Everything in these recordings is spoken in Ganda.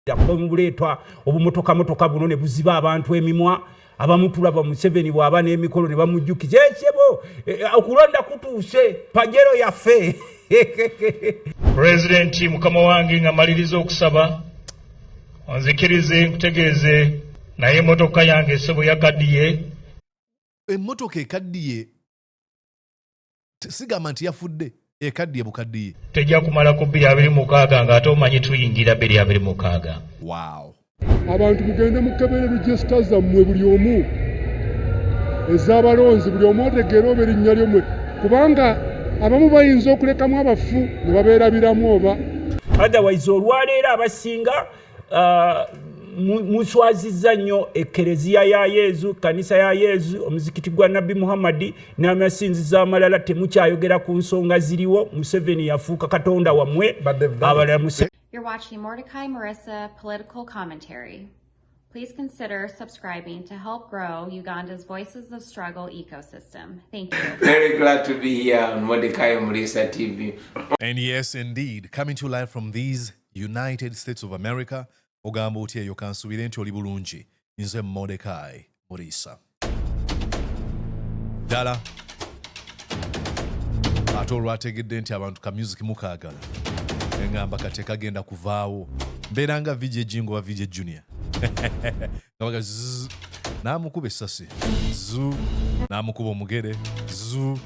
Yakubuletwa obumotoka buno ne buziba abantu emimwa abamutulaba Museveni bwaba n'emikolo ne bamujjukiza ekyebo okulonda kutuuse pajero yaffe. President mukama wange ngamaliriza okusaba onzikirize nkutegeeze naye emotoka yange esebo yakaddiye. Emmotoka ekaddiye sigamba nti yafudde ekaddiye bukaddiye Tejja kumalako 226 ng'ate omanyi tuyingira 226. Wow. Abantu mugende mukebere register zammwe buli omu ez'abalonzi buli omu otegeera oba erinnya lyomwe kubanga abamu bayinza okulekamu abafu ne babeerabiramu oba Otherwise olwaleero abasinga muswazizza nnyo ekereziya ya Yezu, kanisa ya Yezu, omuzikiti gwa Nabbi Muhammad n'amasinzizo amalala temukyayogera ku nsonga ziriwo. Museveni yafuuka katonda wammwe abalala. You're watching Mordecai Marissa Political Commentary. Please consider subscribing to help grow Uganda's Voices of Struggle ecosystem. Thank you. Very glad to be here on Mordecai Marissa TV. And yes, indeed, coming to you live from these United States of America, ogamba otya eyo kansubire nti oli bulungi. Nze Mordecai Marissa. Dala. Ate olwategedde nti abantu ka music mukaagala. Engamba kate kagenda kuvaawo. Mbeera nga VJ Jingo wa VJ Junior. Kabaga zzz. Namukuba essasi. Zu. Namukuba omugere. Zu.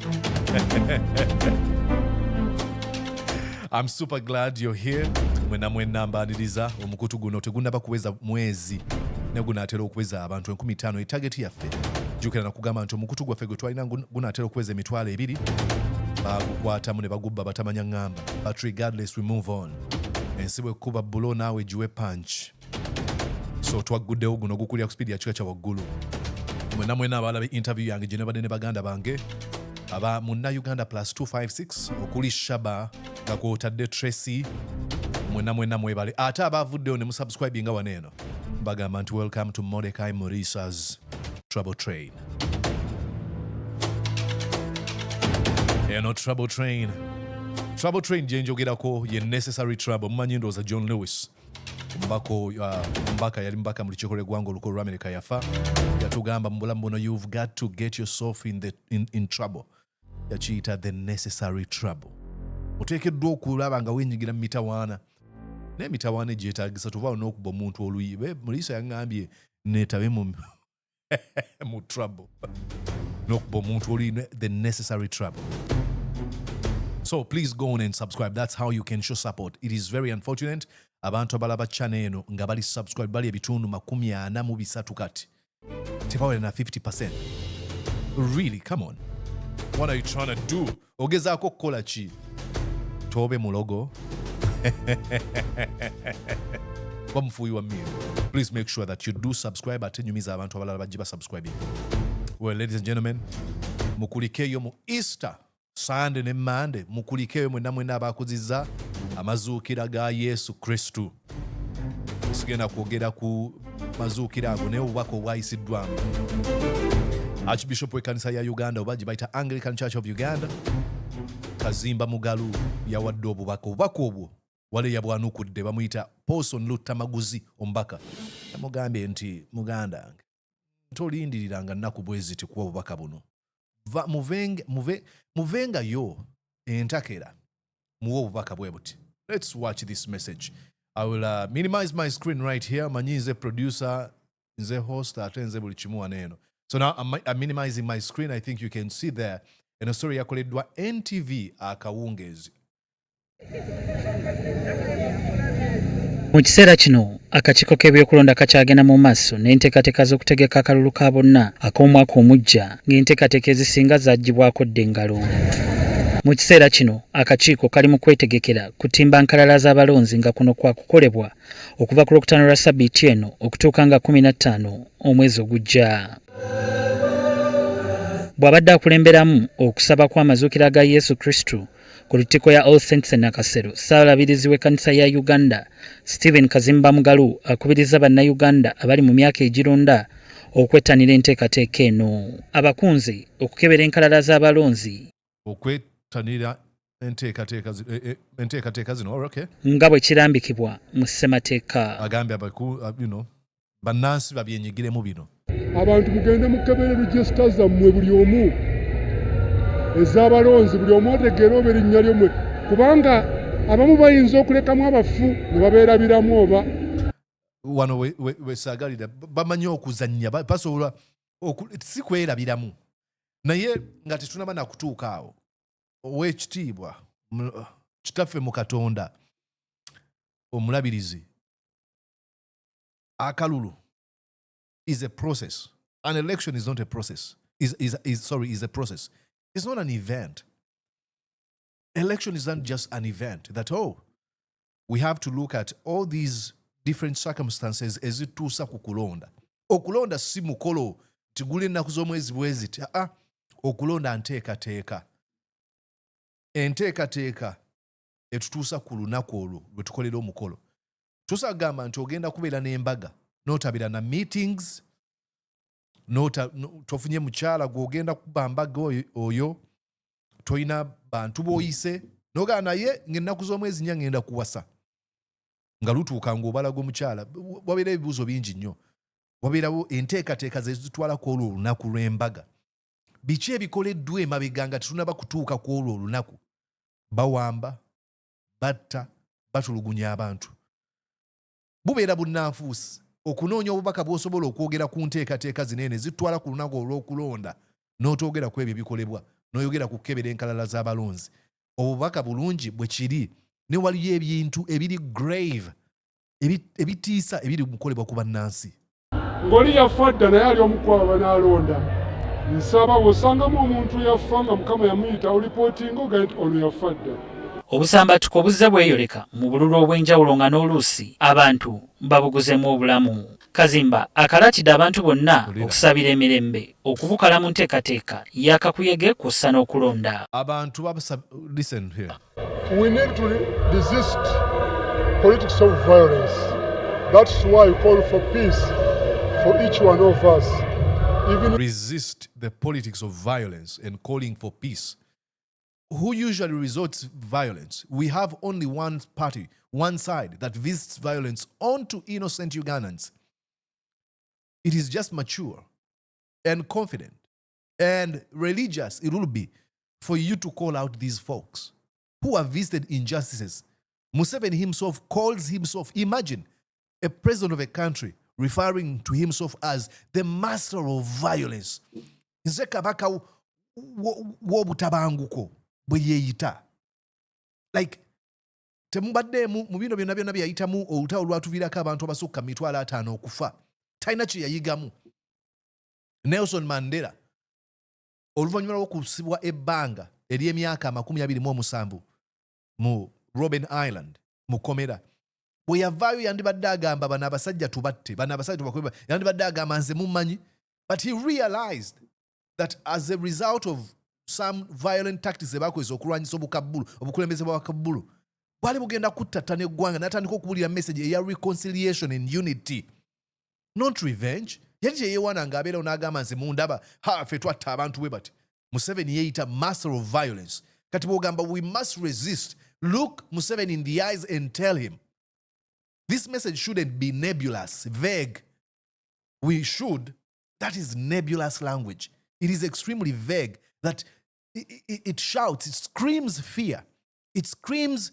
I'm super glad you're here. Mwena mbaniriza omukutu guno tegunaba kuweza mwezi ne gunaatera okuweza abantu 15 target yaffe. Jukira na kugamba nti omukutu gwaffe gwe twalina gunaatera okuweza emitwalo 2 bagukwatamu ne bagubba batamanya ngamba. But regardless, we move on. Ensibwe kuba bulo naawe jiwe punch. So twaguddewo guno gukulira ku speed ya kika kya waggulu. Mwena abalaba interview yange gye ne badde ne baganda bange aba munna Uganda plus 256 okuli Shaba nga kwotadde Tracy mwena mwebale ate abavuddeyo ne musubscribe nga waneeno bagamba nti welcome to Mordecai Marissa's Trouble Train. Eno Trouble Train gye njogerako ye necessary trouble. Mumanyi ndowooza John Lewis mbaka yali mbaka mu lukiiko lw'eggwanga olukulu lwa America yafa yatugamba mu bulamu buno you've got to get yourself in trouble. Yakiyita the necessary trouble. Oteekeddwa okulaba nga weenyigira mu mitawaana n'emitawaana egyetaagisa tuvaawo n'okuba omuntu oluyi. Mulisa yaŋŋambye neetabe mu trouble n'okuba omuntu oluyi, the necessary trouble. So please go on and subscribe. That's how you can show support. It is very unfortunate abantu abalaba channel eno nga bali subscribe bali ebitundu 43 kati tebawera na 50%. Really, come on. What are you trying to do? Ogezaako kukola ki? Tobe mulogo. Bamufuyi wa mmiri. Please make sure that you do subscribe ate nyumiza abantu abalala bajiba subscribing. Well, ladies and gentlemen, mukulikeyo mu Easter Sunday ne Monday, mukulikeyo mwena abakozizza amazuukira ga Yesu Kristo. Sigenda kwogera ku mazuukira ago naye obubaka obwayisiddwamu. Archbishop w'ekkanisa ya Uganda oba gibayita Anglican Church of Uganda, Kaziimba Mugalu yawadde obubaka obwo wale yabwanukudde bamuyita Paulson Luttamaguzi omubaka. Yamugambye nti muganda tolindiriranga nnaku bwezi tikuwa obubaka buno. Muvengayo entakera muwe obubaka bwe buti. Let's watch this message. I will minimize my screen right here. Manyi nze producer, nze host, ate nze buli kimu waneeno. So now I'm minimizing my screen. I think you can see there. Eno story yakoleddwa NTV akawungezi. Mu kiseera kino akakiiko k'ebyokulonda kakyagenda mu maaso n'enteekateeka z'okutegeka akalulu ka bonna ak'omwaka omujja ng'enteekateeka ezisinga zaggyibwako dda engalo. Mu kiseera kino akakiiko kali mu kwetegekera kutimba nkalala z'abalonzi nga kuno kwa kukolebwa okuva ku Lwokutaano lwa Ssabbiiti eno okutuuka nga 15 omwezi ogujja. Bw'abadde akulemberamu okusaba kw'amazuukira ga Yesu Kristo ku lutikko ya All Saints Nakasero, Ssaalabirizi w'ekkanisa ya Uganda Stephen Kaziimba Mugalu akubiriza bannayuganda abali mu myaka egironda okwettanira enteekateeka eno. Abakunzi okukebera enkalala z'abalonzi. Okwettanira enteekateeka zino. Okay. Nga bwe kirambikibwa mu ssemateeka. Agambye bannansi babyenyigiremu bino. Abantu mugende mukebere register zammwe buli omu ez'abalonzi buli omu otegeera oba erinnya lyomwe kubanga abamu bayinza okulekamu abafu ne babeerabiramu oba wano wesaagalira bamanyi okuzannya basobola si kwerabiramu naye nga tetunaba nakutuuka awo ow'ekitiibwa kitaffe mu Katonda omulabirizi akalulu is a process. An election is not a process. Is a process. It's not an event. Election is not just an event that, we have to look at all these different circumstances ezituusa ku kulonda. Okulonda si mukolo tigule ennaku z'omwezi bweziti. Okulonda nteekateeka. Enteekateeka etutuusa ku lunaku olwo lwe tukolera omukolo. Tusagamba nti ogenda kubeera n'embaga n'otabira na meetings tofunye mukyala gw'ogenda kuba mbaga oyo toyina bantu b'oyise n'ogamba naye ng'ennaku z'omwezi nnya ngenda kuwasa nga lutuuka ng'obalaga omukyala. Wabeera ebibuuzo bingi nnyo. Wabeerawo enteekateeka ze zitwalako olwo olunaku lw'embaga. Biki ebikoleddwa emabega nga tetunaba kutuuka ku olwo olunaku? Bawamba, batta, batulugunya abantu. Bubeera bunnanfuusi okunoonya obubaka bw'osobola okwogera ku nteekateeka zinene zitwala ku lunaku olw'okulonda n'otoogera ku ebyo bikolebwa n'oyogera ku kkebera enkalala z'abalonzi. Obubaka bulungi bwe kiri ne waliyo ebintu ebiri grave ebitiisa ebiri mukolebwa ku bannansi. ng'oli yafa dda naye ali omu ku abo banaalonda. Nsaba bw'osangamu omuntu yafa nga Mukama yamuyita olipootinga ogaye nti ono yafa dda. Obusambattuko buzze bweyoleka mu bululu obw'enjawulo nga n'oluusi abantu babuguzemu obulamu. Kaziimba akalatidde abantu bonna okusabira emirembe okubukala mu nteekateeka y'akakuyege kw'ossa n'okulonda. Abantu listen here. We need to resist politics of violence. That's why we call for peace for each one of us. Resist the politics of violence and calling for peace. Who usually resorts violence? We have only one party, one side that visits violence onto innocent Ugandans. It is just mature and confident and religious. It will be for you to call out these folks who have visited injustices. Museveni himself calls himself, imagine a president of a country referring to himself as the master of violence. Nze kabaka w'obutabanguko bwe yeeyita. Like, temubadde mu bino byonna byonna bye yayitamu olutalo lwatuviirako abantu abasukka 5,000 okufa. Talina kye yayigamu. Nelson Mandela oluvannyuma lw'okusibwa ebbanga ery'emyaka 27 mu Robben Island mu Komera. Bwe yavaayo yandibadde agamba bano abasajja tubatte, bano abasajja tubakweba, yandibadde agamba nze mummanyi. But he realized that as a result of some violent tactics ebakozesa okulwanyisa obukulembeze bw'abakabbulu bwali bugenda kuttattana eggwanga n'atandika okubuulira message eya reconciliation and unity, not revenge. Yali teyeewaana ng'abeerawo n'agamba nze mundaba ffe twatta abantu bwe bati. Museveni yeeyita master of violence. Kati bw'ogamba we must resist, look Museveni in the eyes and tell him this message shouldn't be nebulous, vague. That is nebulous language. It is extremely vague, that it shouts, it screams fear, it screams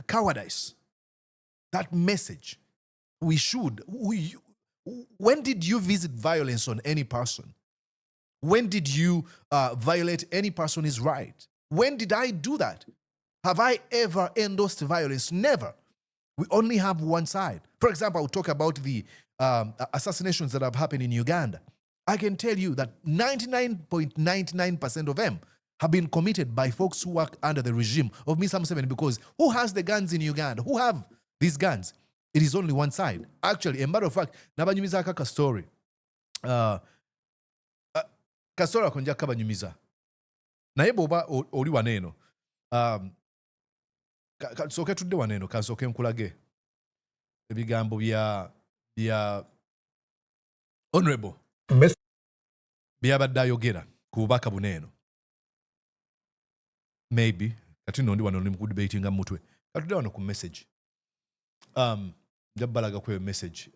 cowardice. That message, when did you visit violence on any person? When did you violate any person's right? When did I do that? Have I ever endorsed violence? Never. We only have one side. For example, I'll talk about the assassinations that have happened in Uganda. I can tell you that 99.99% of them have been committed by folks who work under the regime of Mr. Museveni, because who has the guns in Uganda? Who have these guns? It is only one side. Actually, a matter of fact, nabanyumiza ka story. Kastori akonja kabanyumiza. Naye boba oli waneeno. Kasoke tudde waneeno, kasoke nkulage ebigambo bya honorable byabadde ayogera ku bubaka buneeno. Maybe kati nno ndi wano ndi mukudebatinga mutwe katudde wano ku message njabalaga kweyo message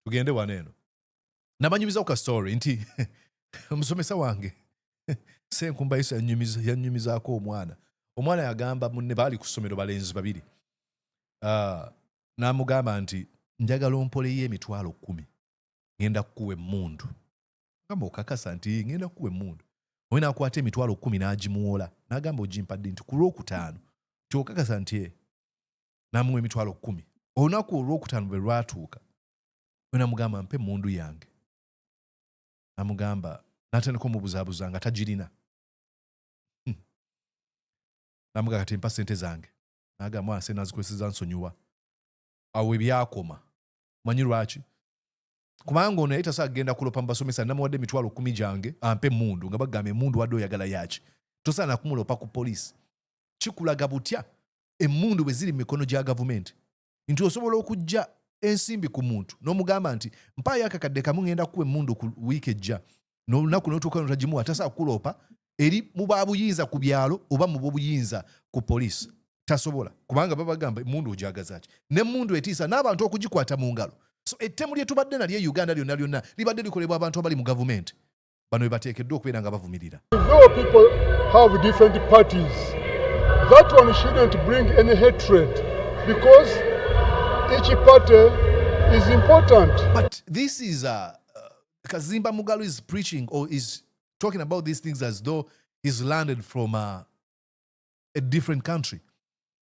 tugende wano eno namanyumiza ku story nti omusomesa wange Senkumba Isa yanyumizaako omwana yagamba munne baali ku ssomero balenzi babiri n'amugamba nti njagala ompoleyo emitwalo 10 ngenda kukuwa emmundu gamba okakasa nti ngenda kukuwa emmundu oyo n'akwata emitwalo 10 n'agimuwola n'agamba ogimpadde nti ku lwokutaano nti okakasa nti n'amuwa emitwalo 10 olunaku olwokutaano bwe lwatuuka oyo n'amugamba mpe emmundu yange n'amugamba n'atandika omubuzaabuza nga tagirina n'amugamba kati mpa ssente zange n'agamba mwana sente nazikozeseza nsonyiwa awo ebyakoma manyi lwaki kubanga ono yali tasobola kugenda kulopa mu basomesa namuwadde emitwalo 10 gyange ampe emmundu nga bagamba emmundu wadde oyagala yaki tosaana na kumulopa ku poliisi kikulaga butya emmundu bwe ziri mu mikono gya gavumenti nti osobola okujja ensimbi ku muntu n'omugamba nti mpaayo akakadde kamu ngenda kukuwa emmundu ku wiiki ejja n'olunaku n'otuuka notagimuwa tasobola kukulopa eri mu babuyinza ku byalo oba mu bobuyinza ku poliisi tasobola kubanga babagamba emmundu ogyagaza ki n'emmundu etiisa n'abantu okugikwata mu ngalo so ettemu lye tubadde nalyo Uganda lyonna lyonna libadde likolebwa abantu abali mu gavumenti bano we bateekeddwa okubeera nga bavumirira. Though people have different parties, that one shouldn't bring any hatred because each party is important. But this is Kaziimba Mugalu is preaching or is talking about these things as though he's landed from a different country.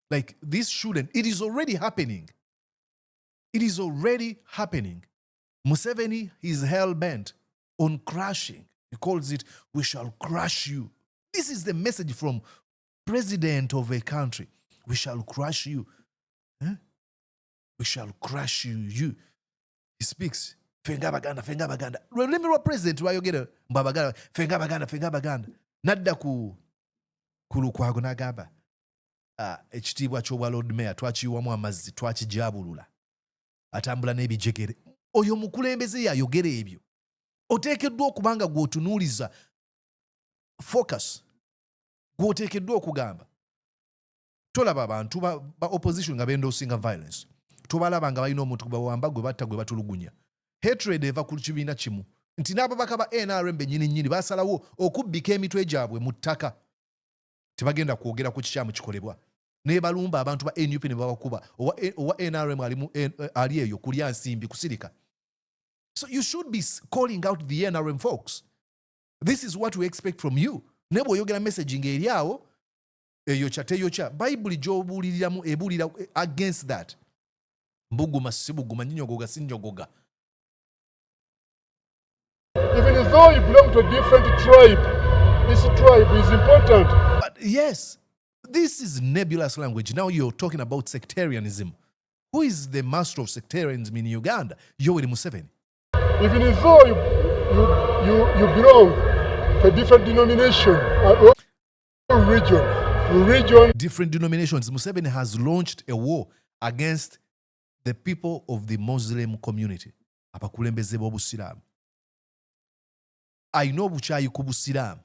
Like this shouldn't. It is already happening. It is already happening. Museveni is hell-bent on crashing. He calls it, we shall crush you. This is the message from president of a country. We shall crush you. Huh? We shall crush you. He speaks. Fenga baganda, fenga baganda. Remember what president wayogera mbabaganda, fenga baganda, fenga baganda. Nadda ku lukwago n'agamba ekitiibwa ky'obwa Lord Mayor twakiyiwamu amazzi twakijabulula atambula n'ebijegere oyo mukulembeze yayogera ebyo oteekeddwa okubanga gw'otunuuliza focus gw'oteekeddwa okugamba tolaba abantu ba opposition nga bendoosinga violence tobalaba nga balina omuntu bawamba gwe batta gwe batulugunya hatred eva ku kibiina kimu nti n'ababaka ba NRM bennyini basalawo okubbika emitwe gyabwe mu ttaka tebagenda kwogera ku kikyamu kikolebwa ne balumba abantu ba NUP ne babakuba owa NRM ali eyo kulya nsimbi kusirika. So you should be calling out the NRM folks. This is what we expect from you. Ne bw'oyogera messaging eri awo eyokya teyokya Bible gy'obuuliriramu ebuulira against that. Mbuguma sibuguma nyinyogoga sinjogoga. Even though you belong to a different tribe, this tribe is important. But yes, this is nebulous language. Now you're talking about sectarianism. Who is the master of sectarianism in Uganda? Yoweri Museveni. Even though you belong to a different denomination or region. Different denominations. Museveni has launched a war against the people of the Muslim community. Abakulembeze b'obusiraamu. I know buchayi ku busiraamu.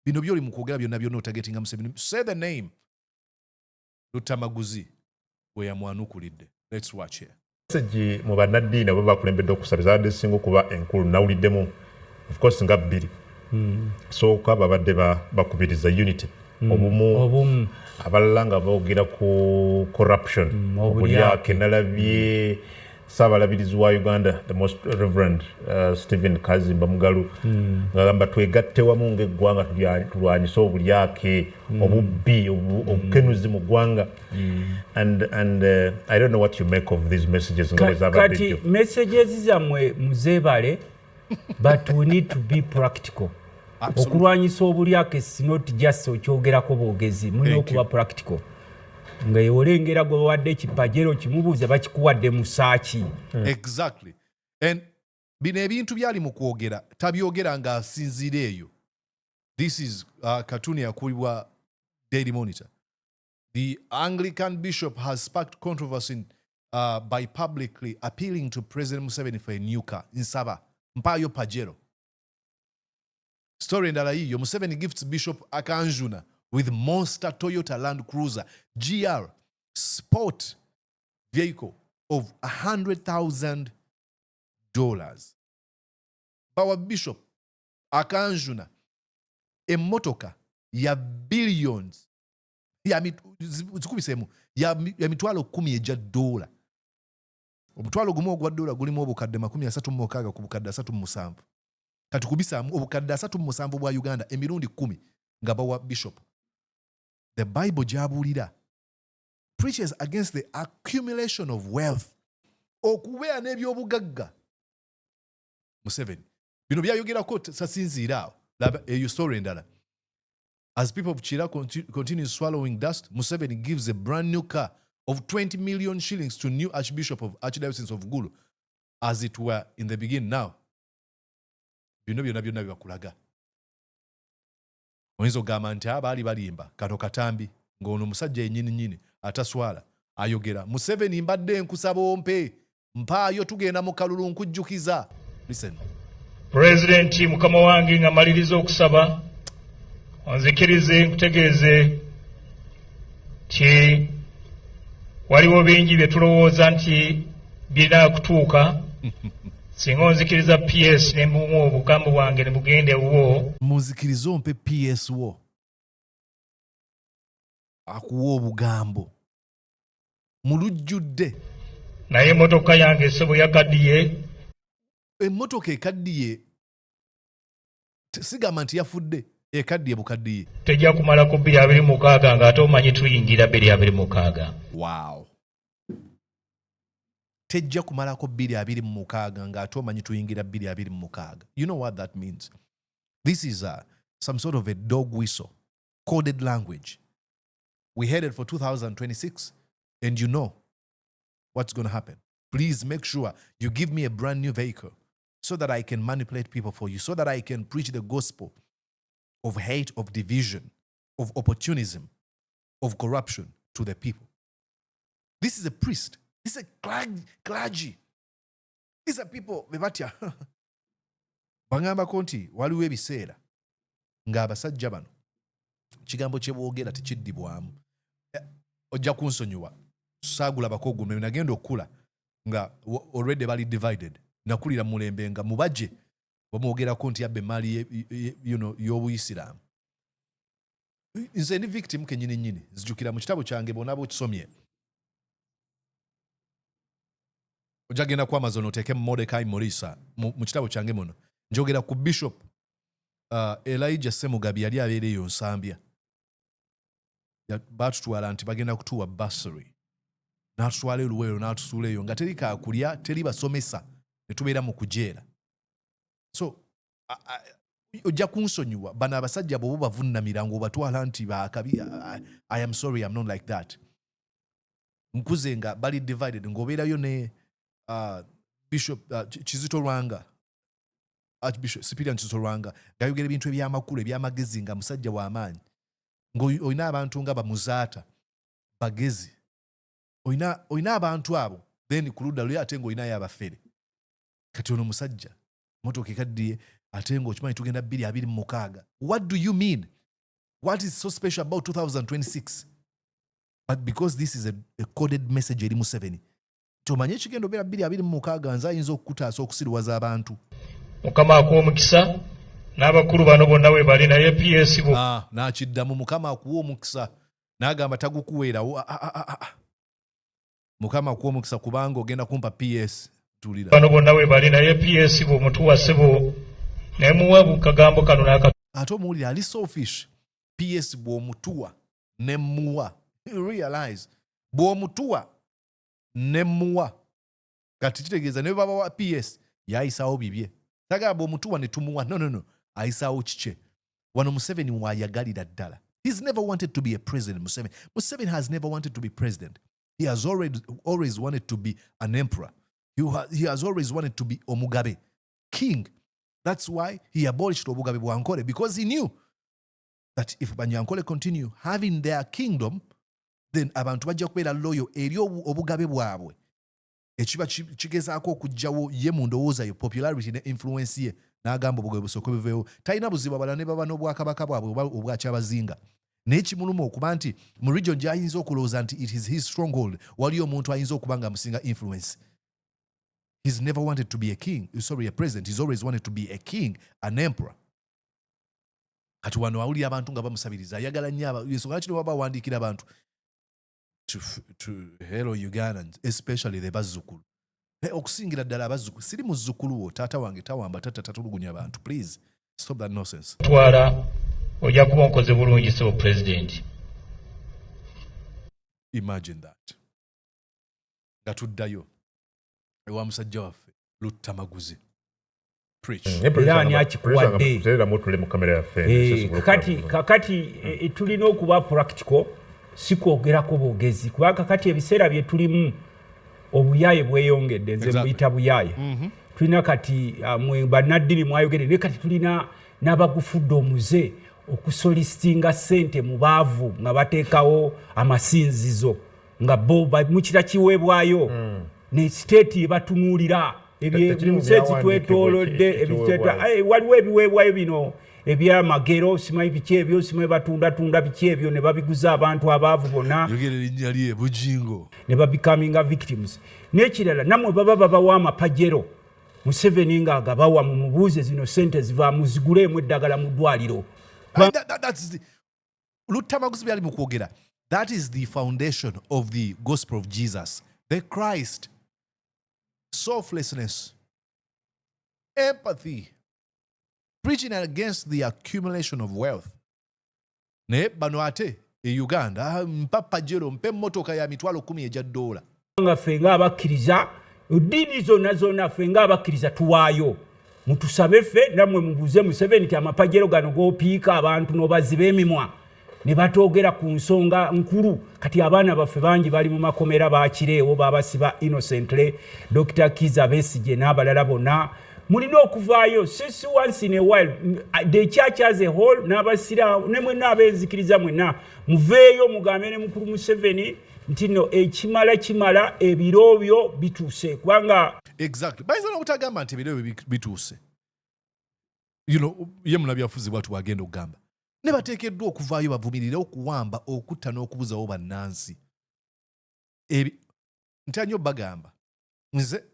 Bino byoli mu kwogera byonna otagetinga Museveni. Say the name. Luttamaguzi we yamwanukulidde. Let's watch here. Message mu bannaddiini abo bakulembedde okusabiriza abadde singa okuba enkulu nawuliddemu of course nga bbiri. Sooka babadde bakubiriza unity. Obumu abalala nga boogera ku corruption. Obulyake nalabye Saabalabirizi wa Uganda, the most reverend Stephen Kaziimba Mugalu ngagamba twegatte wamu ng'eggwanga tulwanyise obulyake obubbi obukenuzi mu ggwanga and I don't know what you make of these messages kati messages zammwe muzeebale but we need to be practical. Okulwanyisa obulyake is not just okyogerako boogezi mulina okuba practical. Nga yolengera gwe wadde ekipajero kimubuuza bakikuwadde musaaki. Exactly. And bino ebintu byali mu kwogera tabyogera nga asinziira eyo. This is cartoon yakulibwa Daily Monitor. The Anglican Bishop has sparked controversy by publicly appealing to President Museveni for a new car. Nsaba mpayo pajero. Story endala yiyo Museveni gifts Bishop akanjuna with monster Toyota Land Cruiser GR sport vehicle of $100,000. Bawa Bishop akanjuna emotoka ya billions ya mitwalo 10 eja dola. Omutwalo gumu ogwa dola gulimu obukadde 36 ku bukadde 37. Katukubisa obukadde 37 bwa Uganda emirundi 10 nga Bawa Bishop. The Bible jabulira preaches against the accumulation of wealth. Okubeera n'ebyobugagga. Museveni bino byayogerako sasinziiraawo laba eyo story endala. As people of Chira continue swallowing dust, Museveni gives a brand new car of 20 million shillings to new Archbishop of Archdiocese of Gulu, as it were in the beginning. Now, bino byonna bibakulaga. Oyinza ogamba nti abaali balimba kato katambi ng'ono musajja yennyini ataswala ayogera. Museveni mbadde nkusaba ompe mpaayo tugenda mu kalulu nkujjukiza. Listen. President mukama wange nga maliriza okusaba onzikirize nkutegeeze ti waliwo bingi bye tulowooza nti birina kutuuka singa onzikiriza PS ne mumu obugambo bwange ne bugende wo. Muzikirize ompe PS wo akuwa obugambo mulujjudde naye emmotoka yange esebo yakaddiye. Emmotoka ekaddiye sigamba nti yafudde ekaddiye bukaddiye tejja kumalako 226 ng'ate omanyi tuyingira 226. Wow. Tejja kumalako 226 ng'ate omanyi tuyingira 226. You know what that means? This is some sort of a dog whistle, coded language. We headed for 2026 and you know what's going to happen. Please make sure you give me a brand new vehicle so that I can manipulate people for you, so that I can preach the gospel of hate, of division, of opportunism, of corruption to the people. This is a priest. This is a clergy. These are people, bebatya. Bangamba konti, waliwo ebiseera nga abasajja bano kigambo kye boogera tekiddibwamu. Ojja kunsonyiwa. Saagulabako gumwe nagenda okula nga already bali divided. Nakulira mulembe nga mubaje bamwogerako nti yabbe mali y'obuyisiraamu. Nze ndi victim kennyini zijjukira mu kitabo kyange bonna bokisomye. Ojagenda ku Amazon oteeke Mordecai Morisa mu kitabo kyange muno. Njogera ku Bishop Elijah Semugabi yali abeera eyo Nsambya. Batutwala nti bagenda kutuwa bursary. N'atutwala Luweero n'atusuula eyo nga teri kaakulya teri basomesa ne tubeera mu kujeera. So ojja kunsonyiwa bano abasajja bw'oba bavunnamira ng'obatwala nti baakabi. I am sorry, I'm not like that. Nkuze nga bali divided ng'obeerayo ne Bishop Kizito Lwanga, Archbishop Cyprian Kizito Lwanga ng'ayogera ebintu eby'amakulu eby'amagezi nga musajja w'amaanyi. Ng'olina abantu nga bamuzaata bagezi. Olina abantu abo then ku ludda luli ate ng'olinayo abafere. Kati ono musajja motoka ekaddiye ate ng'okimanyi tugenda 226. What do you mean? What is so special about 2026? But because this is a coded message eri Museveni. Tomanyi ekigendo obeera 226 nze ayinza okukutaasa okusiriwaza abantu. Mukama akuwa omukisa n'abakulu bano bonna we bali naye PS bo. N'akiddamu Mukama akuwa omukisa n'agamba tagukuweera. Mukama akuwa omukisa kubanga ogenda kumpa PS. Tulira. Bano bonna we bali naye PS bo mutuwa sebo naye muwa bukagambo kano n'aka. Ate omuwulira ali selfish. PS bw'omutuwa ne muwa. You realize bw'omutuwa ne muwa. Kati kitegeeza ne baba wa PS yayisaawo bibye. Tagaba omutuwa ne tumuwa. No. Ayisaawo kike. Wano Museveni waayagalira ddala. He's never wanted to be a president, Museveni. Museveni has never wanted to be president. He has always wanted to be an emperor. He has always wanted to be Omugabe, king. That's why he abolished Omugabe Bwankole, because he knew that if Banyankole continue having their kingdom, then abantu bajja kubeera loyo eri obugabe bwabwe. Ekiba kigezaako okujjawo ye mu ndowooza yo popularity ne influence ye n'agamba obugabe busooke buveewo. Talina buzibu abalala ne baba n'obwakabaka bwabwe oba obwakyabazinga. n'ekimuluma okuba nti mu region gy'ayinza okulowooza nti it is his stronghold waliyo omuntu ayinza okuba nga amusinga influence. He's never wanted to be a king, sorry, a president. He's always wanted to be a king, an emperor. Kati wano awulira abantu nga bamusabiriza ayagala nnyo ensonga kino baba bawandiikira abantu to hello Ugandans, especially the bazzukulu. Okusingira ddala abazzukulu, siri muzzukulu wo taata wange tawamba tata tatulugunya abantu. Please stop that nonsense. Twala ojja kuba nkoze bulungi so president. Imagine that. Nga tuddayo ewa musajja waffe Luttamaguzi. Preach. Kakati tulina okuba practical si kwogerako bwogezi kuba kakati ebiseera bye tulimu obuyaye bweyongedde nze mbuyita buyaye. Tulina kati bannaddini mwayogere ne kati tulina n'abagufudde omuze okusolisitinga ssente mu baavu nga bateekawo amasinzizo nga bo mukira kiweebwayo ne state ebatunuulira ebyemusezi twetoolodde waliwo ebiweebwayo bino ebyamagero simanyi biki ebyo simanyi batundatunda biki ebyo ne babiguza abantu abaavu bonna ne babikaminga victims. N'ekirala nammwe baba babawa amapajero Museveni nga agabawa mu mubuuze zino sente ziva muziguleemu eddagala mu ddwaliro. Luttamaguzi byali mu kwogera. That is the foundation of the gospel of Jesus, the Christ. Selflessness, empathy, preaching against the accumulation of wealth. Ne bano ate e Uganda mpapa jero mpe motoka ya mitwalo 10 eja dola. Nga fenga abakkiriza dini zonna fenga abakkiriza tuwaayo mutusabe ffe namwe mubuze Museveni ti amapajero gano gopiika abantu n'obaziba emimwa ne batoogera ku nsonga nkulu. Kati abaana baffe bangi bali mu makomera baakireewo babasiba innocently. Dr. Kiza Besigye n'abalala bonna mulina okuvaayo since once in a while the church as a whole n'abasiraamu ne mwenna abeenzikiriza mwenna muveeyo mugambe ne mukulu Museveni nti no kimala ebiro byo bituuse kubanga exactly bayinza n'obutagamba nti ebiro byo bituuse. You know ye mulabyafuzi bwatu wagenda okugamba ne bateekeddwa okuvaayo bavumirire okuwamba okutta n'okubuzawo bannansi. Ntanyo bagamba nze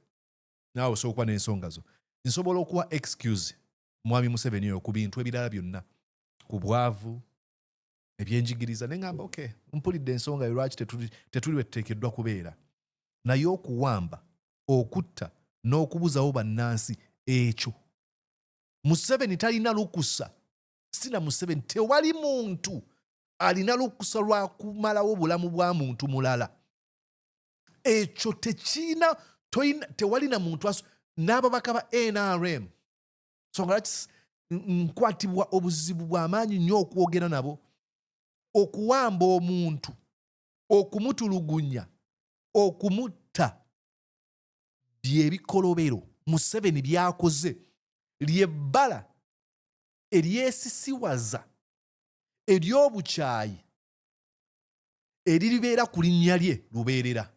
naawe osobola n'ensonga zo nsobola okuwa excuse mwami Museveni oyo ku bintu ebirala byonna ku bwavu ebyenjigiriza ne ngamba okay mpulidde ensonga lwaki tetuli wetuteekeddwa kubeera naye okuwamba okutta n'okubuzawo bannansi ekyo Museveni talina lukusa. Sina Museveni tewali muntu alina lukusa lwa kumalawo bulamu bwa muntu mulala. Ekyo tekina tewali na muntu n'ababaka ba NRM songa lwaki nkwatibwa obuzibu bw'amaanyi nnyo okwogera nabo. Okuwamba omuntu, okumutulugunya, okumutta byebikolobero Museveni byakoze lyebbala eryesisiwaza ery'obukyayi eriribeera ku linnya lye lubeerera.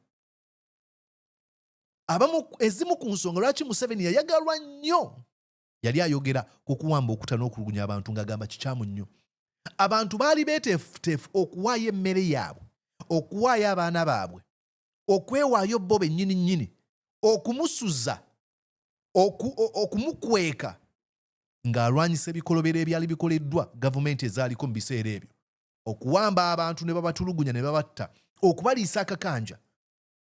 Ezimu ku nsonga lwaki Museveni yayagalwa nnyo yali ayogera ku kuwamba okuta n'okulugunya abantu ng'agamba kikyamu nnyo. Abantu baali beeteefuteefu okuwaayo emmere yaabwe, okuwaayo abaana baabwe, okwewaayo bo bennyini nnyini, okumusuza, okumukweka ng'alwanyisa ebikolobero ebyali bikoleddwa gavumenti ezaaliko mu biseera ebyo. Okuwamba abantu ne babatulugunya ne babatta, okubaliisa akakanja,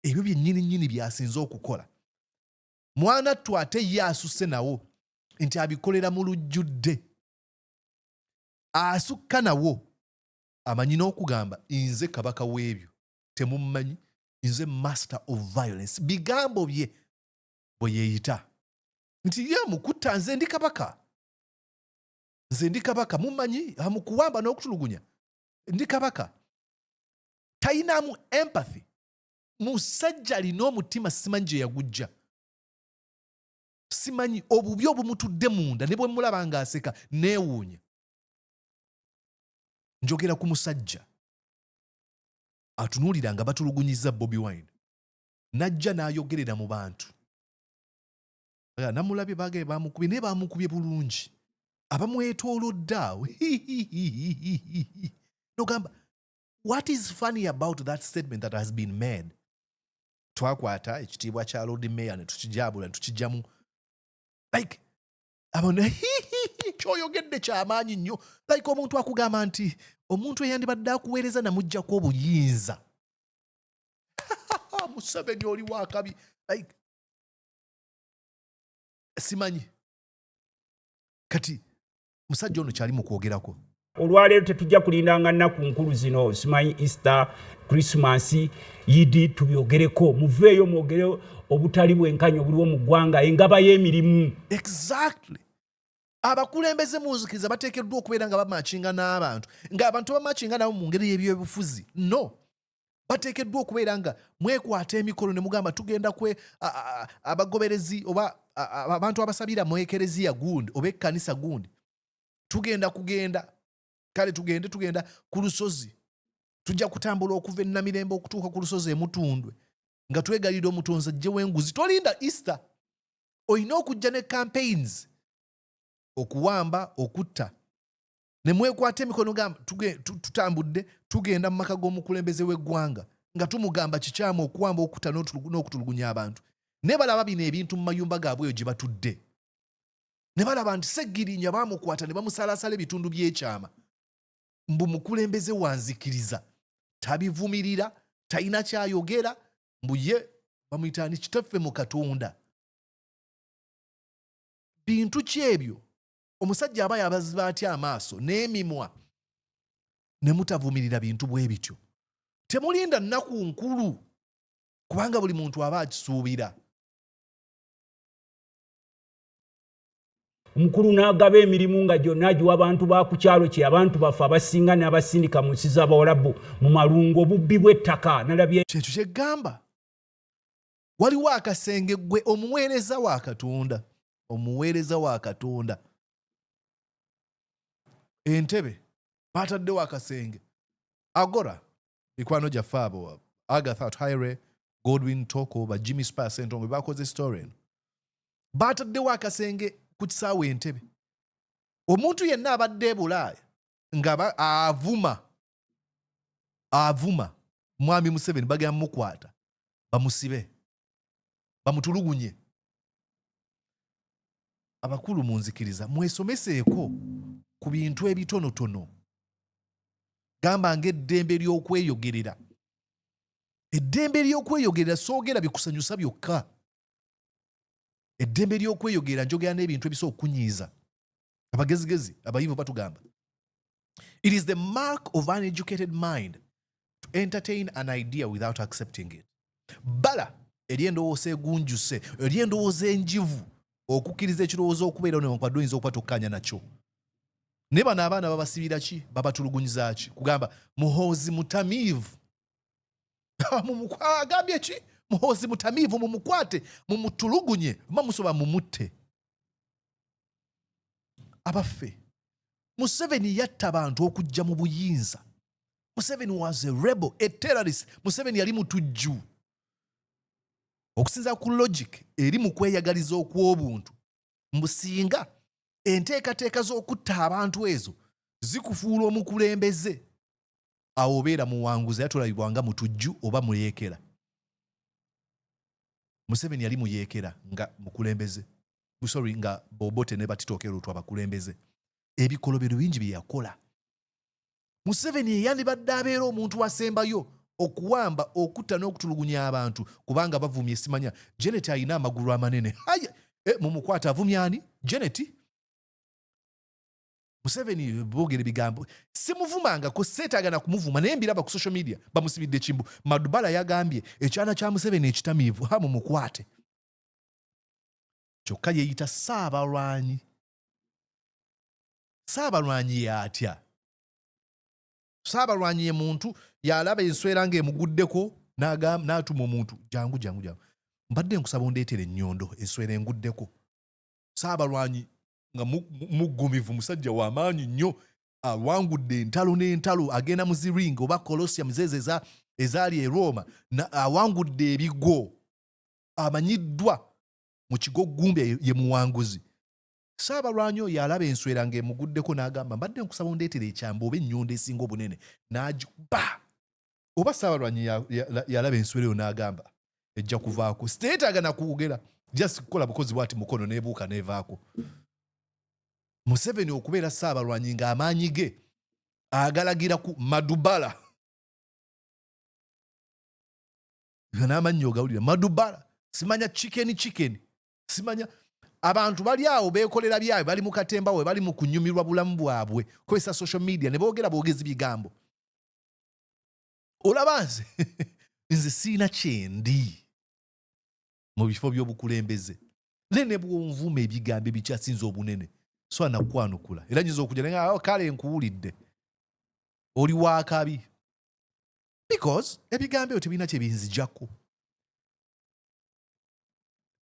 ebyo byennyini nnyini byasinze okukola. Mwanattu ate ye asusse nawo nti abikolera mu lujjudde. Asukka nawo amanyi n'okugamba nze kabaka w'ebyo temummanyi nze master of violence. Bigambo bye bwe yeeyita nti ye mukutta nze ndi kabaka. Nze ndi kabaka mummanyi amukuwamba n'okutulugunya ndi kabaka. Tayinaamu empathy. Musajja alina omutima simanyi gye yagujja. Simanyi obubi obumutudde munda ne bwe mulaba ng'aseka neewuunya. Njogera ku musajja atunuulira nga batulugunyiza Bobi Wine. Najja n'ayogerera mu bantu. Namulabye bagee bamukubye naye bamukubye bulungi. Abamwetoolodde awo Nogamba, what is funny about that statement that has been made? Twakwata ekitiibwa kya Lord Mayor ne tukijabula tukijamu. Like, abona kyoyogedde kyamaanyi nnyo. Like omuntu akugamba nti omuntu eyandibadde akuweereza namuggyako obuyinza. Museveni oli wakabi. Like, simanyi. Kati musajja ono kyali mu kwogerako. Olwaleero tetujja kulindanga nnaku nkulu zino simanyi Easter, Christmas, Yidi tubyogereko. Muveeyo mwogere obutali bwenkanya obuliwo mu ggwanga engaba y'emirimu. Exactly. Abakulembeze munzikiriza bateekeddwa okubeera nga bamakinga n'abantu. Ng'abantu bamakinga nabo mu ngeri y'ebyobufuzi. No. Bateekeddwa okubeera nga mwekwata emikolo ne mugamba tugenda kwe abagoberezi oba abantu abasabira mu ekereziya gundi oba ekkanisa gundi. Tugenda. Kale tugenda ku lusozi. Tujja kutambula okuva e Namirembe okutuuka ku lusozi e Mutundwe. Nga twegalira omutonzi ajjewo enguzi. Tolinda Easter. Olina okujja ne campaigns. Okuwamba, okutta. Ne mwekwata emikono gamba tutambudde tugenda mu maka g'omukulembeze w'eggwanga. Nga tumugamba kikyamu okuwamba, okutta n'okutulugunya abantu. Ne balaba bino ebintu mu mayumba gaabwe eyo gye batudde. Ne balaba nti Seggirinya baamukwata ne bamusalaasala ebitundu by'ekyama. Mbu mukulembeze wanzikiriza. Tabivumirira, talina kyayogera, mbu ye bamuyita ni kitaffe mu Katonda. Bintu kyebyo omusajja aba yabaziba atya amaaso n'emimwa ne mutavumirira bintu bwe bityo. Temulinda nnaku nkulu kubanga buli muntu aba akisuubira. Omukulu n'agaba emirimu nga gyonna agiwa abantu ba ku kyalo kye abantu baffe abasinga n'abasindika mu nsi z'Abawarabu mu malungu obubbi bw'ettaka nalabye. Kyekyo kye ggamba. Waliwo akasenge gwe omuweereza wa Katonda. Omuweereza wa Katonda. Entebe bataddewo akasenge. Agora mikwano gyaffe abo Agatha Tyre, Godwin Toko, ba Jimmy Spa Sentongo bakoze story eno. Bataddewo akasenge ku kisaawe entebe. Omuntu yenna abadde e Bulaaya nga avuma Mwami Museveni bagamba mukwata bamusibe bamutulugunye. Abakulu munzikiriza mwesomeseeko ku bintu ebitonotono. Gamba ng'eddembe ly'okweyogerera. Eddembe ly'okweyogerera soogera bikusanyusa byokka. Eddembe ly'okweyogerera njogera n'ebintu ebisobola okunyiiza. Abagezigezi abayivu batugamba. It is the mark of an educated mind to entertain an idea without accepting it. Bala eryendowooza egunjuse, eryendowooza enjivu okukkiriza ekirowoozo okubeera n'onkwadde oyinza okukwata okukkanya nakyo. Ne bano abaana babasibira ki? Babatulugunyiza ki? Kugamba muhoozi mutamiivu. Agambye ki? Muhoozi mutamiivu mumukwate, mumutulugunye, musoba mumutte. Abaffe. Museveni yatta abantu okujja mu buyinza. Museveni was a rebel, a terrorist. Museveni yali mutujju. Okusinza ku logic eri mu kweyagaliza okw'obuntu. Mbusinga enteekateeka z'okutta abantu ezo zikufuula omukulembeze. Awo obeera muwanguzi yatolabibwanga mutujju oba muyeekera. Museveni yali muyeekera nga mukulembeze. Sorry, nga Bobote ne Batitookero twabakulembeze. Ebikolobero bingi bye yakola. Museveni yandibadde abeera omuntu asembayo okuwamba, okutta n'okutulugunya abantu kubanga bavumye simanya. Janet alina amagulu amanene. Haya, mumukwata avumya ani? Janet? Museveni boogera bigambo. Simuvumanga ko seetaaga na kumuvuma naye mbiraba ku social media bamusibidde kimbu. Madubala yagambye ekyana kya Museveni ekitamiivu mumukwate. Kyokka yeeyita Ssaabalwanyi. Ssaabalwanyi y'atya? Ssaabalwanyi ye muntu yalaba enswera ng'emuguddeko n'atuma omuntu jangu. Mbadde nkusaba ondeetere ennyondo enswera enguddeko. Ssaabalwanyi nga muggumivu musajja w'amaanyi nnyo awangudde entalo n'entalo agenda mu ziring oba Colosseum zeeze ezaali e Roma awangudde ebigo amanyiddwa mu kigo Gumbe ye muwanguzi. Saabalwanyi oyo yalaba enswera ng'emuguddeko n'agamba mbadde nkusaba ondeetera ekyambe oba ennyonda esinga obunene n'agikuba. Oba Saabalwanyi yalaba enswera eyo n'agamba ejja kuvaako. Siteetaaga na kwogera, just kukola bukozi bw'ati mukono n'ebuuka n'evaako. Museveni okubeera Saabalwanyi ng'amaanyi ge agalagira ku Madubala. N'amannyo ogawulira Madubala. Simanya chicken. Simanya abantu bali awo beekolera byabwe bali mu katemba we bali mu kunyumirwa bulamu bwabwe kwesa social media ne boogera boogezi bigambo. Olaba nze siina kyendi mu bifo by'obukulembeze. Ne bwonvuma ebigambo ebikyasinza obunene so anakwanukula era nyiza okujja nga kale nkuwulidde oli waakabi because ebigambo tebirina kye binzijjako.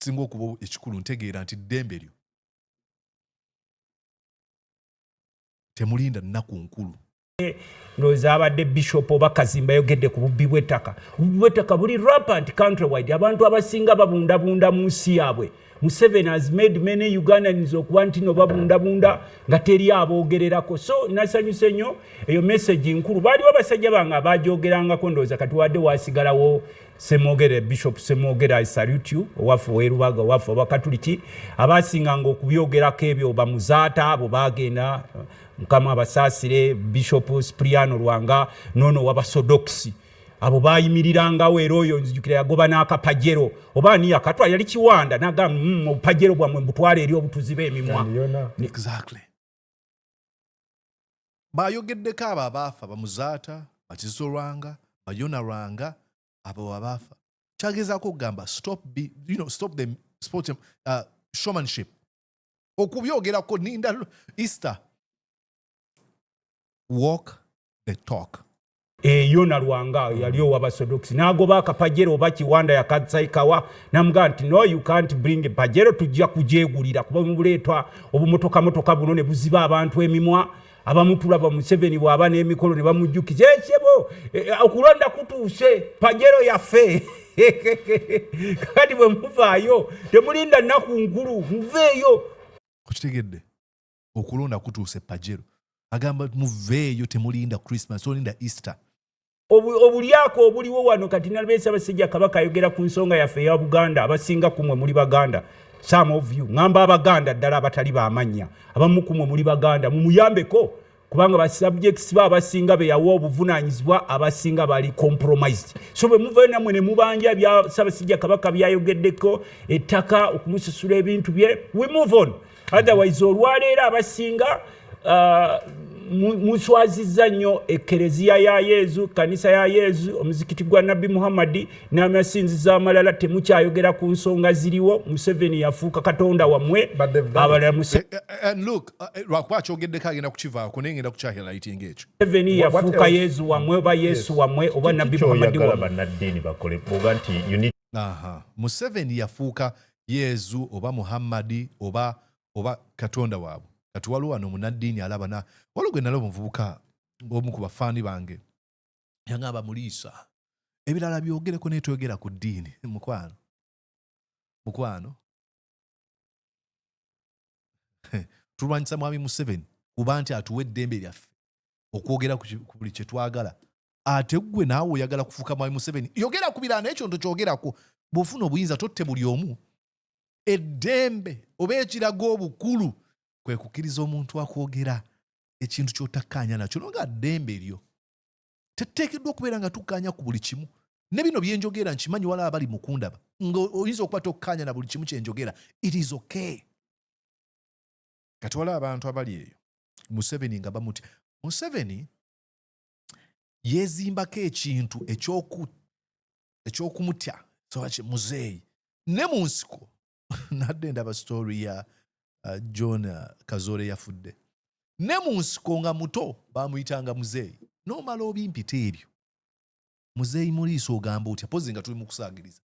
Singa okuba ekikulu ntegeera nti ddembe lyo temulinda nnaku nkulu. Ndowooza abadde Bishop oba Kaziimba yogedde ku bubbi bw'ettaka. Obubbi bw'ettaka buli rampant countrywide. Abantu abasinga babundabunda mu nsi yaabwe. Museveni has made many Ugandans okuba nti no babundabunda nga teri aboogererako. So nasanyuse nnyo eyo message nkulu. Baaliwo abasajja bange abagyogerangako ndowooza kati wadde waasigalawo Semogere, Bishop Semogere, I salute you. Owafu werubaga owafu abakatuliki abasinganga okubyogerako ebyo bamuzaata abo baagenda Mukama abasaasire Bishop Spriano Lwanga nono w'abasodoksi abo bayimiriranga era oyo nzijukira yagoba n'akapajero oba ani akatwa yali kiwanda n'agamba obupajero bwamwe mbutwala eri obutuzi b'emimwa. Exactly. Bayogeddeko abo abaafa bamuzaata Bakiso Lwanga Bayona Lwanga abo abaafa kyagezaako okugamba stop them sport showmanship okubyogerako ninda Easter. Walk the talk. Yona Lwanga yali ow'abasodoksi n'agoba akapajero oba kiwanda yakatsaikawa n'amugaa nti no you can't bring pajero tujja kujeegulira kuba mubuleetwa obumotoka buno ne buziba abantu emimwa abamutulaba Museveni bw'aba n'emikolo ne bamujjukiza ekyebo okulonda kutuuse pajero yaffe kati bwe muvaayo temulinda nnaku nkulu muveeyo. Kukitegedde okulonda kutuuse pajero agamba muveeyo temulinda Christmas olinda Easter. Obulyako obuliwo wano kati nalbeesa abasajja Kabaka ayogera ku nsonga yaffe eya Buganda abasinga kumwe muli Baganda. Some of you ngamba Abaganda ddala abatali b'amannya abamu kumwe muli Baganda mumuyambeko kubanga ba subjects abasinga be yawa obuvunaanyizibwa abasinga bali compromised. So bwe muvayo namwe ne mubanja bya Ssaabasajja Kabaka byayogeddeko ettaka okumusasula ebintu bye we move on. Otherwise olwaleero abasinga muswazizza nnyo ekereziya ya Yezu, kanisa ya Yezu, omuzikiti gwa Nabbi Muhammad n'amasinzizo amalala temukyayogera ku nsonga ziriwo. Museveni yafuuka katonda wammwe abalala and look lwakuba kyogeddeko agenda kukivaako naye ngenda kukyahilaitinga ekyo. Museveni yafuuka Yezu wammwe oba Yesu wammwe oba Nabbi Muhammad wammwe. Museveni yafuuka Yezu oba Muhammad oba katonda waabwe. Kati waliwo wano munaddiini alaba waliwo gwe nalaba omuvubuka omu ku bafaani bange yangamba muliisa ebirala byogereko naye toyogera ku ddiini. Mukwano tulwanyisa mwami Museveni kuba nti atuwa eddembe lyaffe okwogera ku buli kye twagala. Ate gwe naawe oyagala kufuuka mwami Museveni yogera ku birala n'ekyo kyogerako bw'ofuna obuyinza totte buli omu. Eddembe oba ekirago obukulu kwe kukkiriza omuntu akwogera ekintu ky'otakkaanya nakyo nga ddembe lyo. Teteekeddwa okubeera nga tukkaanya ku buli kimu. Ne bino bye njogera nkimanyi wala abali mukundaba ng'oyinza okuba tokkaanya na buli kimu kye njogera. It is okay. Kati wala abantu abali eyo Museveni nga bamuti Museveni yeezimbako ekintu ekyokumutya muzeeyi ne mu nsiko nadde ndaba story ya John Kazore yafudde ne mu nsiko nga muto bamuyitanga muzeeyi n'omala obimpita ebyo muzeeyi muliiso ogamba otya pozi nga tuli mu kusaagiriza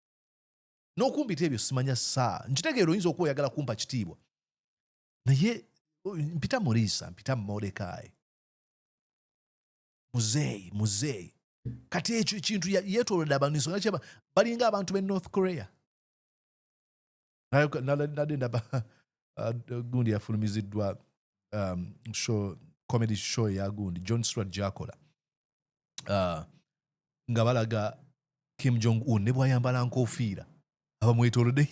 n'okumpita ebyo simanya saa nkitegeera oyinza okuba oyagala kumpa kitiibwa naye mpita Muliisa mpita Mordecai muzeeyi kati ekyo ekintu yeetoolodde abantu ensonga kyaba balinga abantu b'e North Korea. Nadde ndaba gundi yafulumiziddwa comedy show ya gundi John Stewart Jacola nga balaga Kim Jong-un ne bwayambala nkofiira abamwetoolodde.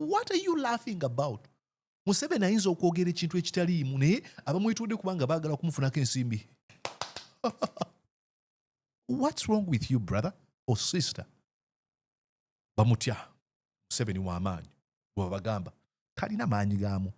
What are you laughing about? Museveni ayinza okwogera ekintu ekitaliimu naye abamwetudde kubanga baagala kumufunako ensimbi. What's wrong with you, brother or sister? Bamutya Museveni w'amaanyi bw'abagamba talina maanyi gaamu.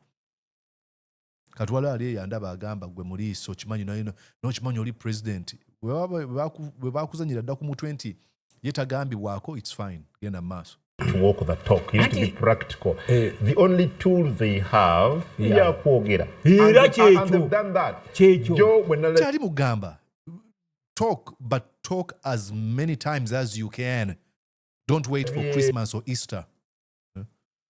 Katwala ali yandaba agamba gwe muliiso kimanyi nayo n'okimanyi oli president bwe baakuzanyira dda ku mu 20 yetagambibwako, it's fine, genda mu maaso. To walk the talk, you need to be practical. The only tool they have ya kwogera. And they've done that. Joe, Tali mugamba, talk, but talk as many times as you can. Don't wait for Christmas or Easter.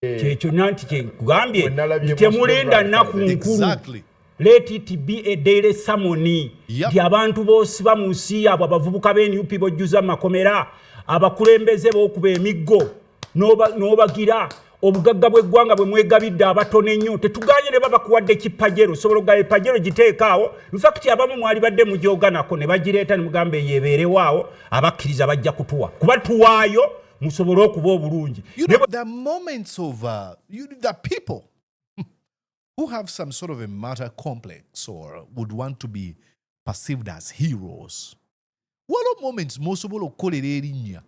Kyekyo nanti kyekugambye temulinda nnaku nkulu. Let it be a daily ceremony. Nti abantu boosiba mu nsi yaabwe abavubuka b'NUP bojjuza amakomera abakulembeze b'okuba emiggo n'obagira obugagga bw'eggwanga bwe mwegabidde abatono ennyo tetuganye ne babakuwadde kipajero osobola okugaba epajero giteekaawo. Infacti abamu mwali badde mujooganako ne bagireeta ne mugamba eyeebeerewaawo abakkiriza bajja kutuwa kuba tuwaayo musobole okuba obulungi. There are moments of the people who have some sort of a martyr complex or would want to be perceived as heroes. Waliwo moments mosobola okukolera erinnya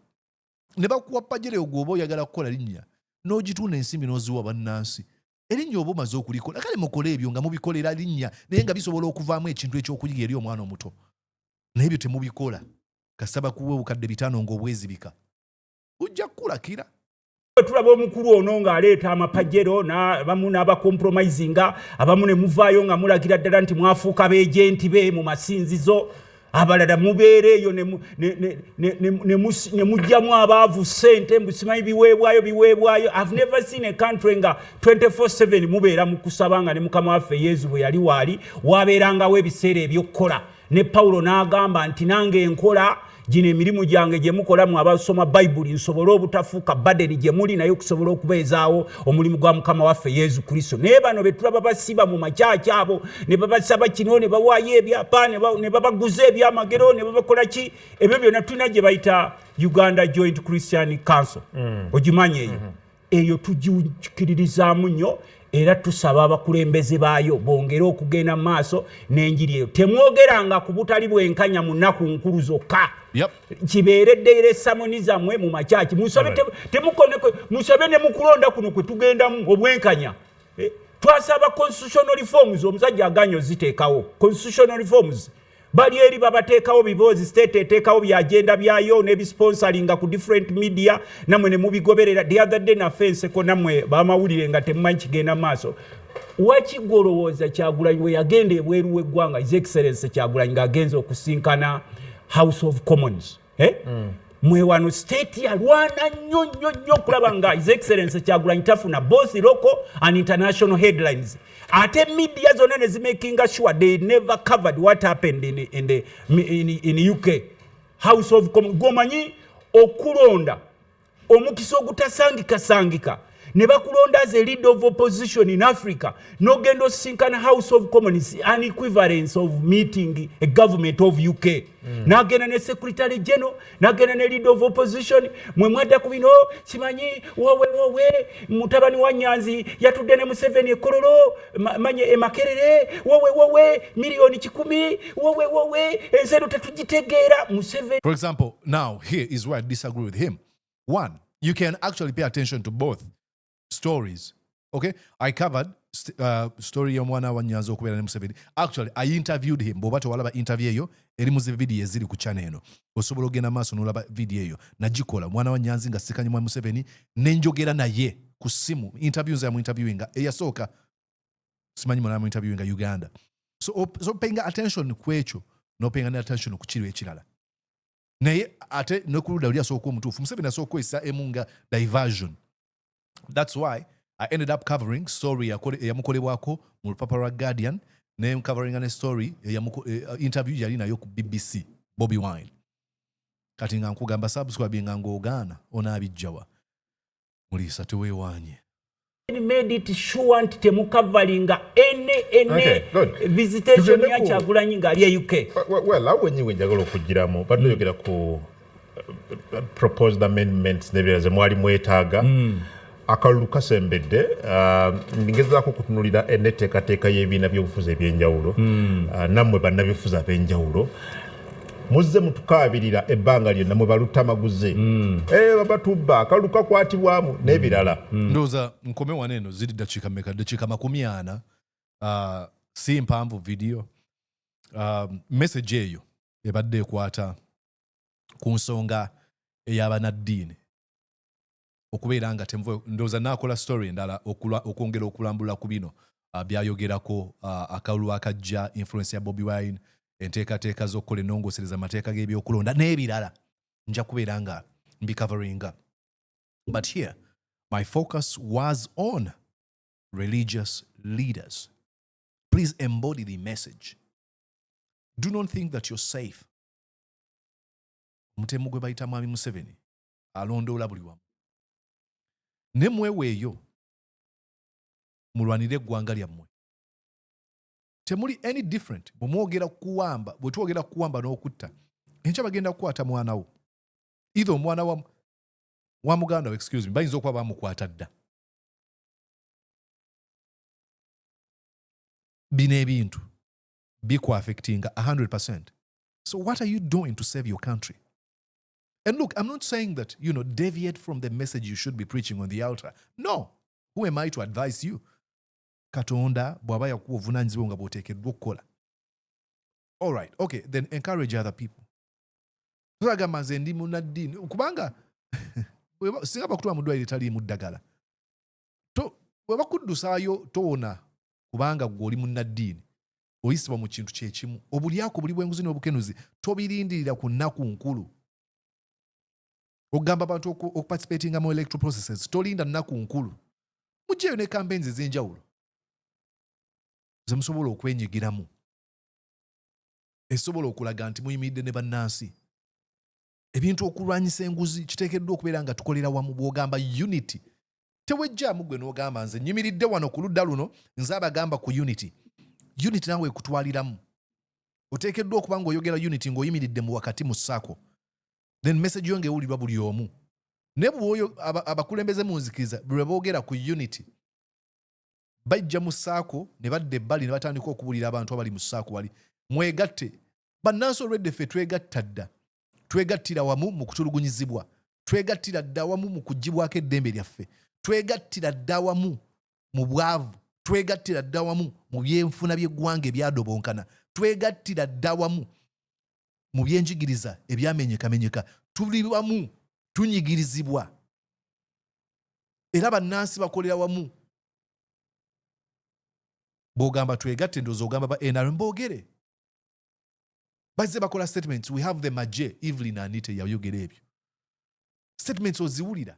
ne bakuwa pajere ogwoba oyagala kukola linnya n'ogitunda ensimbi n'oziwa bannansi erinnya oba omaze okulikola kale mukole ebyo nga mubikolera linnya naye nga bisobola okuvaamu ekintu ekyokuyiga eri omwana omuto naye ebyo temubikola kasaba kuwe obukadde 5 ng'obwezibika ojja kukulakira. Tulaba omukulu ono ng'aleeta amapajero abamu n'abakompromisinga abamu ne muvaayo nga mulagira ddala nti mwafuuka beejenti be mu masinzizo abalala mubeere eyo ne mujjamu abaavu ssente mbusimanyi biweebwayo. I've never seen a country nga 24/7 mubeera mu kusaba nga ne mukama waffe Yesu bwe yali waali wabeerangawo ebiseera eby'okkola. Ne Pawulo n'agamba nti nange enkola gino emirimu gyange gye mukolamu abasoma Bayibuli nsobole obutafuuka badeni gye muli naye okusobola okubeezaawo omulimu gwa mukama waffe Yesu Kristo. Naye bano be tulaba basiba mu makyaki abo ne babasaba kino ne bawaayo ebyapa ne babaguza ebyamagero ne babakola ki ebyo byonna tulina gye bayita Uganda Joint Christian Council. Ogimanyi eyo tugikiririzaamu nnyo era tusaba abakulembeze baayo bongere okugenda maaso n'enjiri eyo. Temwogeranga ku butali bwenkanya mu nnaku nkulu zokka. Kibeeredde samoni zammwe mu makyaki musabe musabe ne mukulonda kuno kwe tugendamu obwenkanya. Twasaba constitutional reforms omusajja aganyo ziteekawo constitutional reforms bali eri babateekawo biboozi state eteekawo byagenda byayo n'ebisponsoringa ku different media namwe ne mubigoberera. The other day na fence ko namwe bamawulire nga temumanyi kigenda maaso. Wakigolowooza Kyagulanyi we yagenda ebweru w'eggwanga His Excellency Kyagulanyi ng'agenza okusinkana House of Commons. Mwe wano state yalwana nnyo kulaba nga His Excellency Kyagulanyi tafuna both local and international headlines. Ate media zonna ne zimakinga sure they never covered what happened in UK House of Commons. Gomanyi okulonda omukisa ogutasangika ne bakulonda as a leader of opposition in Africa n'ogenda osinkana House of Commons an equivalence of meeting a government of UK. N'agenda ne secretary general n'agenda ne leader of opposition mwe mwadda ku bino kimanyi wowe mutabani wa Nyanzi yatudde ne Museveni ekololo manye emakerere wowe milioni 10 wowe ensero tetugitegeera Museveni. For example, now here is where I disagree with him. One, you can actually pay attention to both stories. Okay, I covered story ya mwana wa Nyanzi okubeera ne Museveni. Actually, I interviewed him. Bobato walaba interview eyo eri mu video eziri ku channel eno. Osobola ogenda maaso n'olaba video eyo. Nagikola mwana wa Nyanzi nga sikanye mwa Museveni nenjogera naye ku simu. Interviews ya mu interviewinga eyasooka simanyi mwana mu interviewinga Uganda. So paying attention ku ekyo no paying attention ku kiro ekirala. Naye ate nokuluda uli asooka omutuufu. Museveni asooka esa emunga diversion. That's why I ended up covering story yamukolebwako mu Lupapula lwa Guardian ne covering a story interview yali nayo ku BBC Bobby Wine. Kati nga nkugamba subscribe nga ng'ogaana onaabijjawa. Mulisa teweewanye. Made it sure nti temukavalinga ene visitation ya Kyagulanyi ngali UK. Well, awo nyiwe njagala okugiramu badde yogera ku proposed amendments nebiraze mwali mwetaaga akalulu kasembedde ngezaako kutunulira enneteekateeka y'ebibiina by'obufuzi ebyenjawulo nammwe bannabyobufuzi ab'enjawulo muzze mutukaabirira ebbanga lyonna mwe Luttamaguzi babatubba akalulu kakwatibwamu n'ebirala. Ndowooza nkome wano eno ziri ddakiika mmeka? Ddakiika 40 si mpanvu video. Message eyo ebadde ekwata ku nsonga ey'abannaddiini okubeera nga ndowooza naakola story endala okwongera okulambula ku bino byayogerako akalulu akajja influence ya Bobi Wine, enteekateeka z'okukola ennongoosereza amateeka g'ebyokulonda n'ebirala nja kubeera nga mbicoveringa. But here my focus was on religious leaders. Please embody the message. Do not think that you're safe. Omutemu gwe bayita Mwami Museveni alondoola buli wamu. Ne mweweeyo mulwanire eggwanga lyammwe. Temuli any different bwe twogera kuwamba n'okutta. Enkya bagenda kukwata mwana wo. Either omwana wa muganda wo, excuse me, bayinza okuba bamukwata dda. Bino ebintu bikwaffectinga 100%. So what are you doing to save your country? And look, I'm not saying that, deviate from the message you should be preaching on the altar. No. Who am I to advise you? Katonda bw'aba yakuwa obuvunaanyizibwa nga bw'oteekeddwa okukola. All right, okay, then encourage other people. Tugamba nze ndi munnaddiini kubanga singa bakutwala mu ddwaliro etaliimu ddagala. Bwe bakuddusaayo towona kubanga gwe oli munnaddiini. Oyisibwa mu kintu kyekimu. Obulyako buli bw'enguzi n'obukenuzi tobirindirira ku nnaku nkulu. Ogamba abantu okuparticipatinga mu electoral processes tolinda nnaku nkulu. Mugyeyo ne campaigns ez'enjawulo. Ze musobola okwenyigiramu. Esobola okulaga nti muyimiridde ne bannansi. Ebintu okulwanyisa enguzi kiteekeddwa okubeera nga tukolera wamu bw'ogamba unity. Tewejjaamu gwe n'ogamba nze nyimiridde wano ku ludda luno nze abagamba ku unity. Unity nawe ekutwaliramu. Oteekeddwa okuba ng'oyogera unity ng'oyimiridde mu wakati mu ssaako. Then message yonge ewulirwa buli omu. Ne bw'oyo abakulembeze mu nzikiriza bwe boogera ku unity. Bajja mu ssaako ne badda ebbali ne batandika okubulira abantu abali mu ssaako wali. Mwegatte. Bannansi olwedde ffe twegatta dda. Twegattira wamu mu kutulugunyizibwa. Twegattira dda wamu mu kuggyibwako eddembe lyaffe. Twegattira dda wamu mu bwavu. Twegattira dda wamu mu byenfuna by'eggwanga ebyadobonkana. Twegattira dda wamu mu byenjigiriza ebyamenyekamenyeka. Tuli wamu tunyigirizibwa. Era bannansi bakolera wamu. Bw'ogamba twegatte ndowooza ogamba ba NRM boogere. Bazze bakola statements. We have the Maje, Evelyn Anita yayogera ebyo. Statements oziwulira.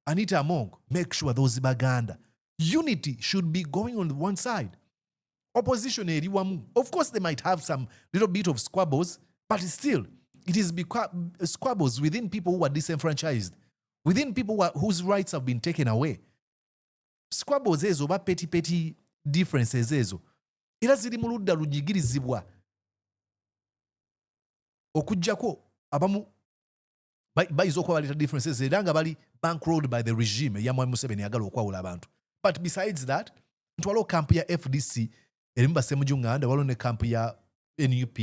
Anita Among, make sure those Baganda. Unity should be going on one side. Opposition eri wamu. Of course they might have some little bit of squabbles, but still, it is squabbles within people who are disenfranchised, within people whose rights have been taken away. Squabbles ezo ba petty differences ezo. Era ziri mu ludda lunyigirizibwa. Okujjako abamu bayinza okuba baleta differences era nga bali bankrolled by the regime ya Mwami Museveni agala okwawula abantu. But besides that, ntwala kampu ya FDC erimu Basemujunganda waliwo ne kampu ya NUP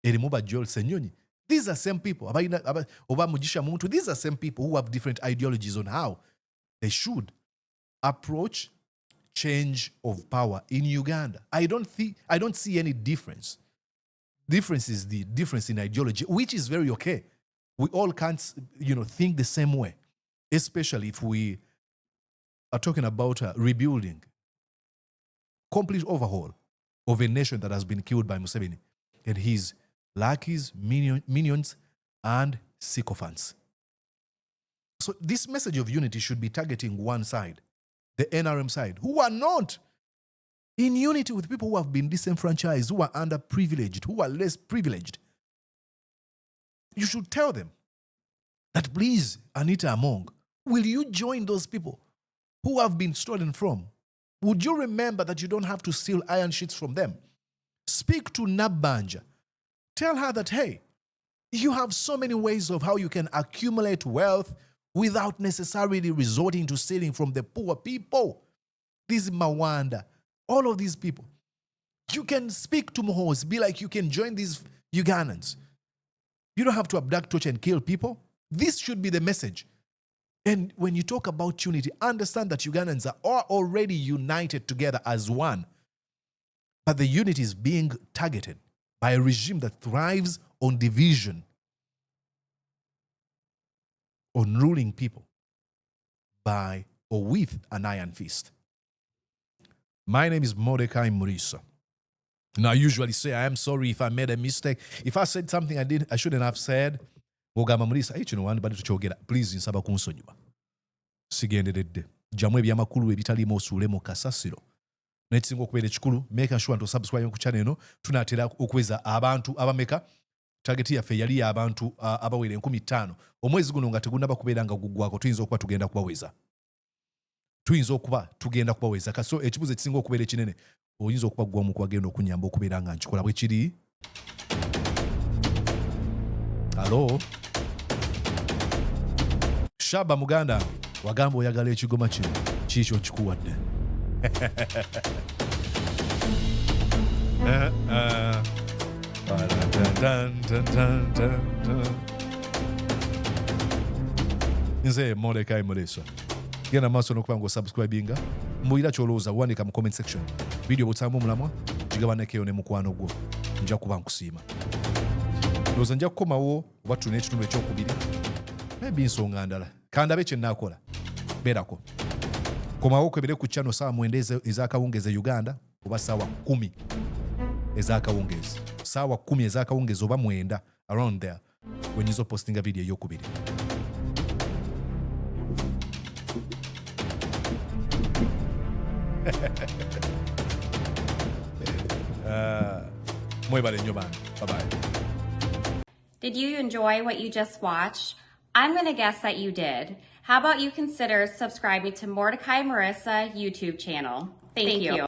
erimu ba Joel Senyonyi. These are same people. Oba Mugisha Muntu, these are same people who have different ideologies on how they should approach change of power in Uganda. I don't see any difference. Difference is the difference in ideology, which is very okay. We all can't, think the same way, especially if we are talking about rebuilding, complete overhaul of a nation that has been killed by Museveni and his lackeys, minions, and sycophants. So this message of unity should be targeting one side, the NRM side, who are not in unity with people who have been disenfranchised, who are underprivileged, who are less privileged. You should tell them that please, Anita Among, Will you join those people who have been stolen from? Would you remember that you don't have to steal iron sheets from them? Speak to Nabanja. Tell her that, hey, you have so many ways of how you can accumulate wealth without necessarily resorting to stealing from the poor people. This is Mawanda. All of these people. You can speak to Mohos, be like, you can join these Ugandans. You don't have to abduct, torture, and kill people. This should be the message. And when you talk about unity, understand that Ugandans are already united together as one. But the unity is being targeted by a regime that thrives on division, on ruling people by or with an iron fist. My name is Mordecai Murisa. Now, I usually say, I am sorry if I made a mistake. If I said something I shouldn't have said, Ogamba Murisa, hey, kino wandibadde tukyogera, please nsaba kunsonyiwa. Sigenderedde. Jamu ebyamakulu ebitaliimu osuule mu kasasiro. N'ekisinga okubeera ekikulu, make sure nti osubscribe ku channel eno, tunaatera okuweza abantu abameka. Target yaffe yali abantu abawera 15,000. Omwezi guno nga tegunnaba kubeera nga guggwako, tuyinza okuba tugenda kubaweza. Kaso ekibuzo ekisinga okubeera ekinene, oyinza okuba gwamu kwagenda okunyamba okubeera nga nkikola bwe kiri. Hello? Shaba Muganda, wagamba oyagala ekigoma kino, kiikyo nkikuwadde. Nze Mordecai Murisa. Genda maaso n'okuba ng'osubscribinga. Mbulira ky'olowooza wandika mu comment section. Video bw'osanga omulamwa, gigabanekeyo ne mukwano gwo. Nja kuba nkusiima. Ndowooza nja kukomawo oba tuna ekitundu ekyokubiri. Maybe nsonga ndala. Kandabe kye nnaakola. Beerako. Komawo kwebere ku channel saawa 9 ez'akawungeezi Uganda oba saawa 10 ez'akawungeezi. Saawa 10 ez'akawungeezi oba 9 around there wenyiza postinga video ey'okubiri. Mwebale nnyo bana. Bye-bye. Did you enjoy what you just watched? I'm going to guess that you did. How about you consider subscribing to Mordecai Murisa YouTube channel? Thank you.